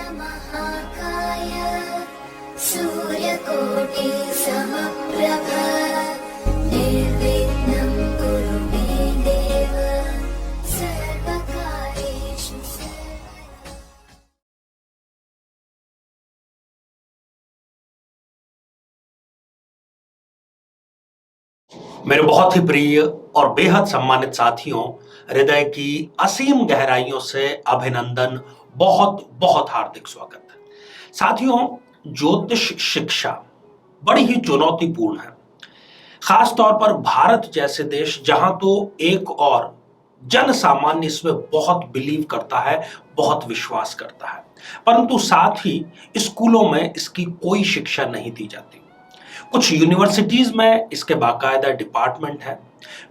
महाकाय सूर्यकोटि समप्रभ निर्विघ्नं कुरु मे देव सर्वकार्येषु सर्वदा। मेरे बहुत ही प्रिय और बेहद सम्मानित साथियों, हृदय की असीम गहराइयों से अभिनंदन, बहुत बहुत हार्दिक स्वागत है। साथियों, ज्योतिष शिक्षा बड़ी ही चुनौतीपूर्ण है, खास तौर पर भारत जैसे देश जहां तो एक और जन सामान्य इसमें बहुत बिलीव करता है, बहुत विश्वास करता है, परंतु साथ ही स्कूलों में इसकी कोई शिक्षा नहीं दी जाती। कुछ यूनिवर्सिटीज में इसके बाकायदा डिपार्टमेंट है,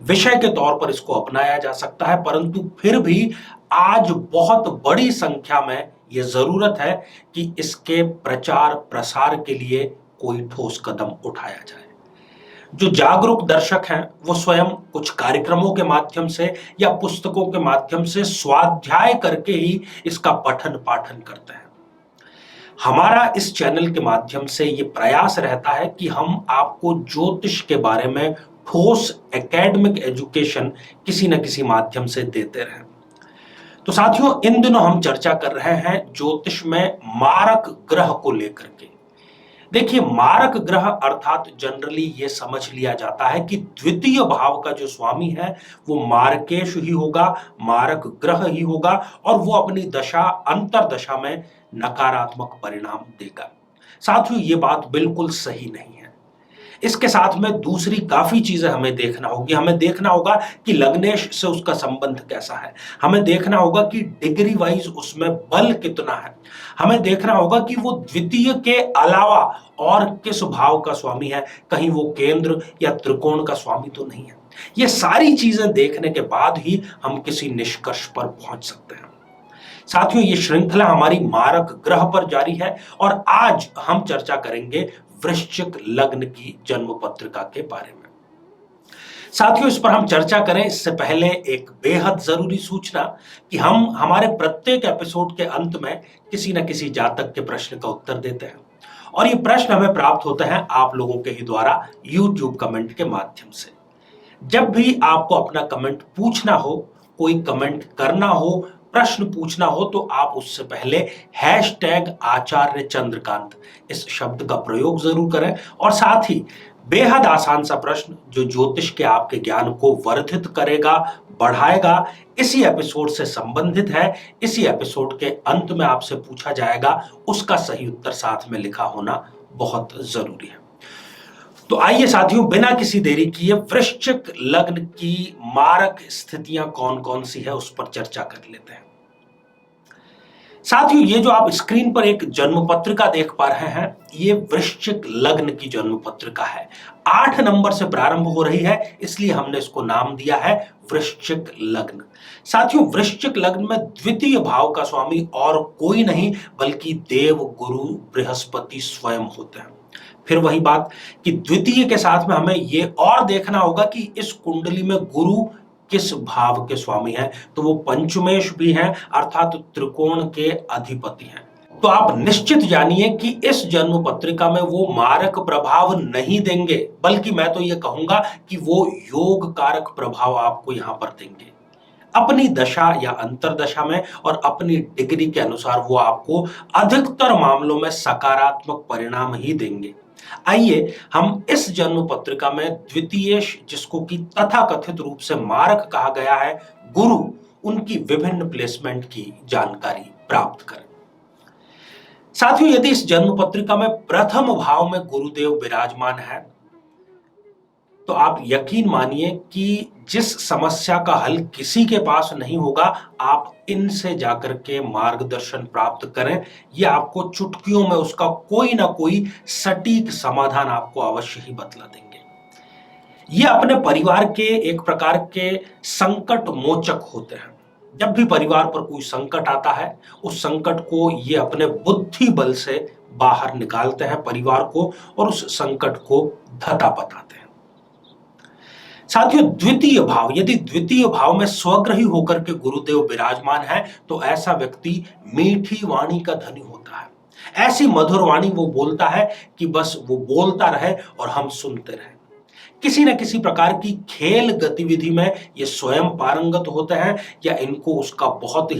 विषय के तौर पर इसको अपनाया जा सकता है, परंतु फिर भी आज बहुत बड़ी संख्या में यह जरूरत है कि इसके प्रचार प्रसार के लिए कोई ठोस कदम उठाया जाए। जो जागरूक दर्शक हैं वो स्वयं कुछ कार्यक्रमों के माध्यम से या पुस्तकों के माध्यम से स्वाध्याय करके ही इसका पठन पाठन करते हैं। हमारा इस चैनल के माध्यम से ये प्रयास रहता है कि हम आपको ज्योतिष के बारे में ठोस एकेडमिक एजुकेशन किसी न किसी माध्यम से देते रहें। तो साथियों, इन दिनों हम चर्चा कर रहे हैं ज्योतिष में मारक ग्रह को लेकर के। देखिए, मारक ग्रह अर्थात जनरली ये समझ लिया जाता है कि द्वितीय भाव का जो स्वामी है वो मारकेश ही होगा, मारक ग्रह ही होगा और वो अपनी दशा अंतरदशा में नकारात्मक परिणाम देगा। साथियों, ये बात बिल्कुल सही नहीं है। इसके साथ में दूसरी काफी चीजें हमें देखना होगी। हमें देखना होगा कि लग्नेश से उसका संबंध कैसा है, हमें देखना होगा कि डिग्री वाइज उसमें बल कितना है, हमें देखना होगा कि वो द्वितीय के अलावा और किस भाव का स्वामी है, कहीं वो केंद्र या त्रिकोण का स्वामी तो नहीं है। ये सारी चीजें देखने के बाद ही हम किसी निष्कर्ष पर पहुंच सकते हैं। साथियों, ये श्रृंखला हमारी मारक ग्रह पर जारी है और आज हम चर्चा करेंगे वृश्चिक लग्न की जन्म पत्रिका के बारे में। साथियों, इस पर हम चर्चा करें इससे पहले एक बेहद जरूरी सूचना कि हम हमारे प्रत्येक एपिसोड के अंत में किसी न किसी जातक के प्रश्न का उत्तर देते हैं और ये प्रश्न हमें प्राप्त होते हैं आप लोगों के ही द्वारा YouTube कमेंट के माध्यम से। जब भी आपको अपना कमेंट पूछना हो, कोई कमेंट करना हो, प्रश्न पूछना हो, तो आप उससे पहले #आचार्य चंद्रकांत इस शब्द का प्रयोग जरूर करें और साथ ही बेहद आसान सा प्रश्न जो ज्योतिष के आपके ज्ञान को वर्धित करेगा, बढ़ाएगा, इसी एपिसोड से संबंधित है, इसी एपिसोड के अंत में आपसे पूछा जाएगा, उसका सही उत्तर साथ में लिखा होना बहुत जरूरी है। तो आइए साथियों, बिना किसी देरी किए वृश्चिक लग्न की मारक स्थितियां कौन कौन सी है उस पर चर्चा कर लेते हैं। साथियों, ये जो आप स्क्रीन पर एक जन्म पत्रिका देख पा रहे हैं, ये वृश्चिक लग्न की जन्म पत्रिका है। 8 नंबर से प्रारंभ हो रही है, इसलिए हमने इसको नाम दिया है वृश्चिक लग्न। साथियों, वृश्चिक लग्न में द्वितीय भाव का स्वामी और कोई नहीं बल्कि देव गुरु बृहस्पति स्वयं होते हैं। फिर वही बात कि द्वितीय के साथ में हमें ये और देखना होगा कि इस कुंडली में गुरु किस भाव के स्वामी हैं, तो वो पंचमेश भी हैं, अर्थात त्रिकोण के अधिपति हैं। तो आप निश्चित जानिए कि इस जन्म पत्रिका में वो मारक प्रभाव नहीं देंगे, बल्कि मैं तो ये कहूंगा कि वो योग कारक प्रभाव आपको यहां पर देंगे। अपनी दशा या अंतरदशा में और अपनी डिग्री के अनुसार वो आपको अधिकतर मामलों में सकारात्मक परिणाम ही देंगे। आइए हम इस जन्म पत्रिका में द्वितीयेश, जिसको कि तथाकथित रूप से मारक कहा गया है, गुरु, उनकी विभिन्न प्लेसमेंट की जानकारी प्राप्त करें। साथियों, यदि इस जन्म पत्रिका में प्रथम भाव में गुरुदेव विराजमान है तो आप यकीन मानिए कि जिस समस्या का हल किसी के पास नहीं होगा, आप इनसे जाकर के मार्गदर्शन प्राप्त करें, यह आपको चुटकियों में उसका कोई ना कोई सटीक समाधान आपको अवश्य ही बतला देंगे। ये अपने परिवार के एक प्रकार के संकट मोचक होते हैं। जब भी परिवार पर कोई संकट आता है, उस संकट को ये अपने बुद्धि बल से बाहर निकालते हैं परिवार को और उस संकट को धता बताते हैं। साथियों, द्वितीय भाव, यदि द्वितीय भाव में स्वग्रही होकर के गुरुदेव विराजमान है तो ऐसा व्यक्ति मीठी वाणी का धनी होता है। ऐसी मधुर वाणी वो बोलता है कि बस वो बोलता रहे और हम सुनते रहे। किसी न किसी प्रकार की खेल गतिविधि में ये स्वयं पारंगत होते हैं या इनको उसका बहुत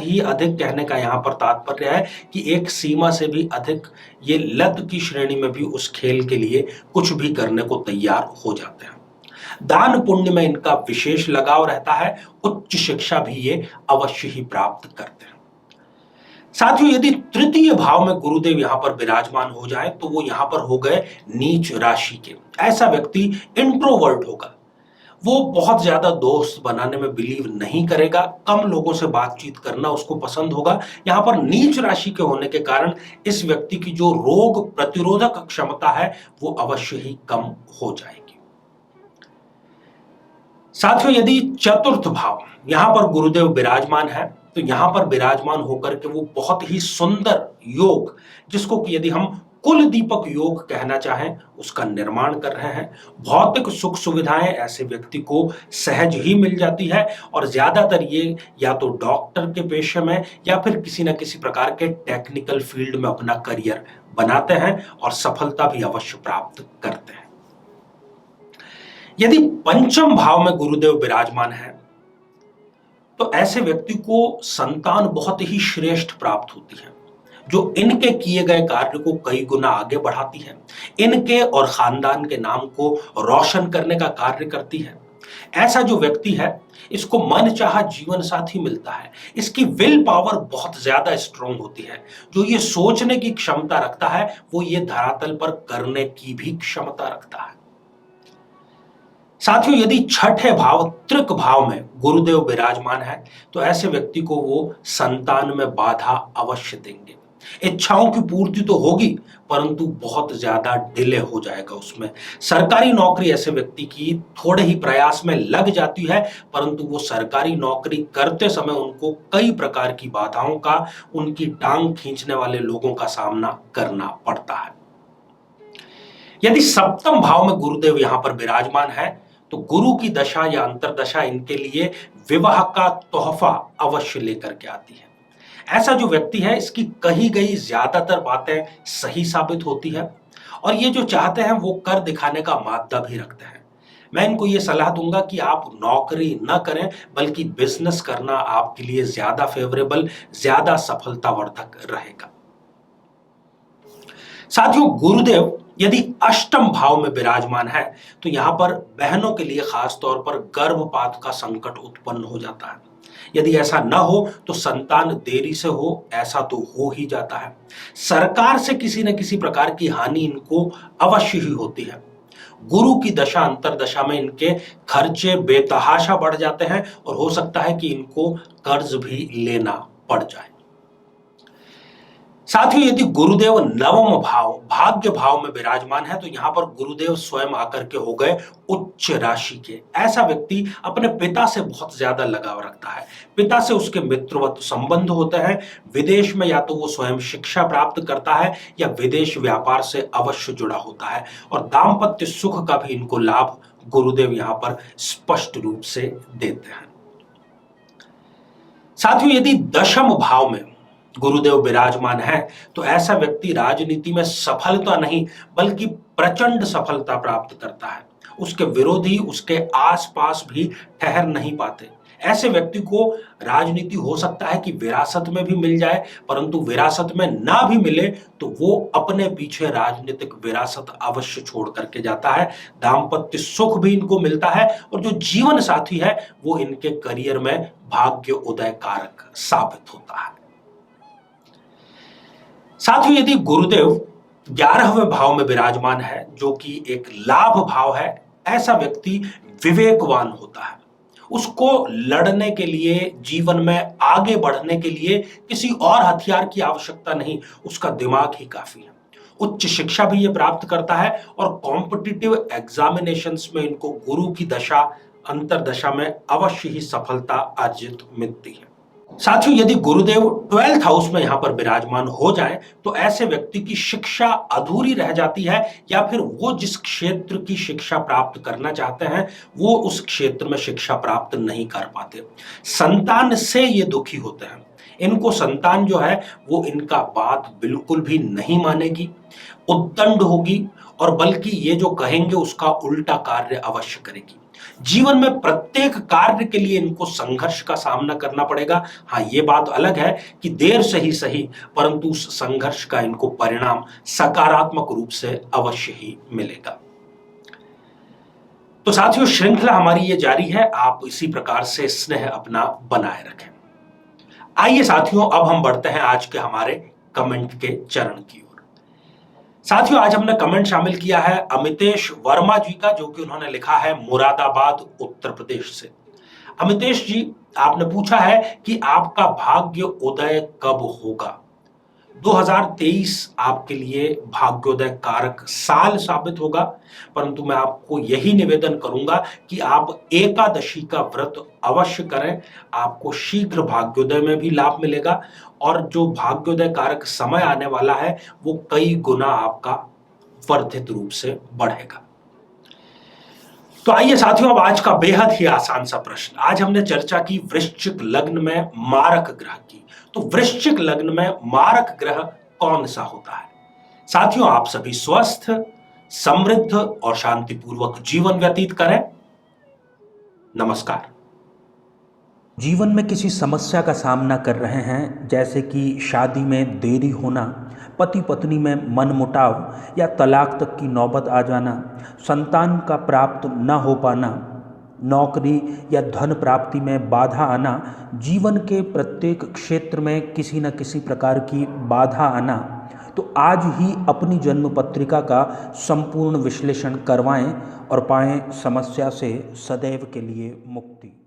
ही अधिक कहने का यहां पर तात्पर्य है कि एक सीमा से भी अधिक ये लत की श्रेणी में भी उस खेल के लिए कुछ भी करने को तैयार हो जाते हैं। दान पुण्य में इनका विशेष लगाव रहता है। उच्च शिक्षा भी ये अवश्य ही प्राप्त करते हैं। साथियों, यदि तृतीय भाव में गुरुदेव यहां पर विराजमान हो जाए तो वो यहां पर हो गए नीच राशि के। ऐसा व्यक्ति इंट्रोवर्ट होगा। वो बहुत ज्यादा दोस्त बनाने में बिलीव नहीं करेगा, कम लोगों से बातचीत करना उसको पसंद होगा। यहां पर नीच राशि के होने के कारण इस व्यक्ति की जो रोग प्रतिरोधक क्षमता है वो अवश्य ही कम हो जाएगी। साथियों, यदि चतुर्थ भाव यहां पर गुरुदेव विराजमान है तो यहां पर विराजमान होकर के वो बहुत ही सुंदर योग, जिसको कि यदि हम कुल दीपक योग कहना चाहें, उसका निर्माण कर रहे हैं। भौतिक सुख सुविधाएं ऐसे व्यक्ति को सहज ही मिल जाती है और ज्यादातर ये या तो डॉक्टर के पेशे में या फिर किसी न किसी प्रकार के टेक्निकल फील्ड में अपना करियर बनाते हैं और सफलता भी अवश्य प्राप्त करते हैं। यदि पंचम भाव में गुरुदेव विराजमान है तो ऐसे व्यक्ति को संतान बहुत ही श्रेष्ठ प्राप्त होती है, जो इनके किए गए कार्य को कई गुना आगे बढ़ाती है, इनके और खानदान के नाम को रोशन करने का कार्य करती है। ऐसा जो व्यक्ति है, इसको मनचाहा जीवन साथी मिलता है। इसकी विल पावर बहुत ज्यादा स्ट्रांग होती है। जो ये सोचने की क्षमता रखता है वो ये धरातल पर करने की भी क्षमता रखता है। साथियों, यदि छठे भाव त्रिक भाव में गुरुदेव विराजमान है तो ऐसे व्यक्ति को वो संतान में बाधा अवश्य देंगे। इच्छाओं की पूर्ति तो होगी परंतु बहुत ज्यादा डिले हो जाएगा उसमें। सरकारी नौकरी ऐसे व्यक्ति की थोड़े ही प्रयास में लग जाती है परंतु वो सरकारी नौकरी करते समय उनको कई प्रकार की बाधाओं का, उनकी टांग खींचने वाले लोगों का सामना करना पड़ता है। यदि सप्तम भाव में गुरुदेव यहां पर विराजमान है तो गुरु की दशा या अंतरदशा इनके लिए विवाह का तोहफा अवश्य लेकर के आती है। ऐसा जो व्यक्ति है, इसकी कही गई ज्यादातर बातें सही साबित होती है और ये जो चाहते हैं वो कर दिखाने का मादा भी रखते हैं। मैं इनको ये सलाह दूंगा कि आप नौकरी न करें बल्कि बिजनेस करना आपके लिए ज्यादा फेवरेबल, ज्यादा सफलतावर्धक रहेगा। साथियों, गुरुदेव यदि अष्टम भाव में विराजमान है तो यहां पर बहनों के लिए खास तौर पर गर्भपात का संकट उत्पन्न हो जाता है। यदि ऐसा न हो तो संतान देरी से हो, ऐसा तो हो ही जाता है। सरकार से किसी न किसी प्रकार की हानि इनको अवश्य ही होती है। गुरु की दशा अंतरदशा में इनके खर्चे बेतहाशा बढ़ जाते हैं और हो सकता है कि इनको कर्ज भी लेना पड़ जाए। साथियों, यदि गुरुदेव नवम भाव भाग्य भाव में विराजमान है तो यहां पर गुरुदेव स्वयं आकर के हो गए उच्च राशि के। ऐसा व्यक्ति अपने पिता से बहुत ज्यादा लगाव रखता है। पिता से उसके मित्रवत संबंध होते हैं। विदेश में या तो वो स्वयं शिक्षा प्राप्त करता है या विदेश व्यापार से अवश्य जुड़ा होता है और दाम्पत्य सुख का भी इनको लाभ गुरुदेव यहां पर स्पष्ट रूप से देते हैं। साथियों, यदि दशम भाव में गुरुदेव विराजमान है तो ऐसा व्यक्ति राजनीति में सफलता नहीं बल्कि प्रचंड सफलता प्राप्त करता है। उसके विरोधी उसके आसपास भी ठहर नहीं पाते। ऐसे व्यक्ति को राजनीति हो सकता है कि विरासत में भी मिल जाए परंतु विरासत में ना भी मिले तो वो अपने पीछे राजनीतिक विरासत अवश्य छोड़ करके जाता है। दाम्पत्य सुख भी इनको मिलता है और जो जीवन साथी है वो इनके करियर में भाग्य उदय कारक साबित होता है। साथियों, यदि गुरुदेव 11वें भाव में विराजमान है जो कि एक लाभ भाव है, ऐसा व्यक्ति विवेकवान होता है। उसको लड़ने के लिए, जीवन में आगे बढ़ने के लिए किसी और हथियार की आवश्यकता नहीं, उसका दिमाग ही काफी है। उच्च शिक्षा भी ये प्राप्त करता है और कॉम्पिटिटिव एग्जामिनेशंस में इनको गुरु की दशा अंतरदशा में अवश्य ही सफलता अर्जित मिलती है। साथियों, यदि गुरुदेव 12th हाउस में यहां पर विराजमान हो जाए तो ऐसे व्यक्ति की शिक्षा अधूरी रह जाती है, या फिर वो जिस क्षेत्र की शिक्षा प्राप्त करना चाहते हैं वो उस क्षेत्र में शिक्षा प्राप्त नहीं कर पाते। संतान से ये दुखी होते हैं। इनको संतान जो है वो इनका बात बिल्कुल भी नहीं मानेगी, उद्दंड होगी, और बल्कि ये जो कहेंगे उसका उल्टा कार्य अवश्य करेगी। जीवन में प्रत्येक कार्य के लिए इनको संघर्ष का सामना करना पड़ेगा। हाँ, ये बात अलग है कि देर से ही सही, परंतु उस संघर्ष का इनको परिणाम सकारात्मक रूप से अवश्य ही मिलेगा। तो साथियों, श्रृंखला हमारी ये जारी है, आप इसी प्रकार से स्नेह अपना बनाए रखें। आइए साथियों, अब हम बढ़ते हैं आज के हमारे कमेंट के चरण की ओर। साथियों, आज हमने कमेंट शामिल किया है अमितेश वर्मा जी का, जो कि उन्होंने लिखा है मुरादाबाद उत्तर प्रदेश से। अमितेश जी, आपने पूछा है कि आपका भाग्य उदय कब होगा। 2023 आपके लिए भाग्योदय कारक साल साबित होगा, परंतु मैं आपको यही निवेदन करूंगा कि आप एकादशी का व्रत अवश्य करें। आपको शीघ्र भाग्योदय में भी लाभ मिलेगा, और जो भाग्योदय कारक समय आने वाला है वो कई गुना आपका वर्धित रूप से बढ़ेगा। तो आइए साथियों, अब आज का बेहद ही आसान सा प्रश्न। आज हमने चर्चा की वृश्चिक लग्न में मारक ग्रह की। तो वृश्चिक लग्न में मारक ग्रह कौन सा होता है? साथियों, आप सभी स्वस्थ, समृद्ध और शांतिपूर्वक जीवन व्यतीत करें। नमस्कार। जीवन में किसी समस्या का सामना कर रहे हैं, जैसे कि शादी में देरी होना, पति पत्नी में मनमुटाव या तलाक तक की नौबत आ जाना, संतान का प्राप्त न हो पाना, नौकरी या धन प्राप्ति में बाधा आना, जीवन के प्रत्येक क्षेत्र में किसी न किसी प्रकार की बाधा आना, तो आज ही अपनी जन्म पत्रिका का संपूर्ण विश्लेषण करवाएं और पाएं समस्या से सदैव के लिए मुक्ति।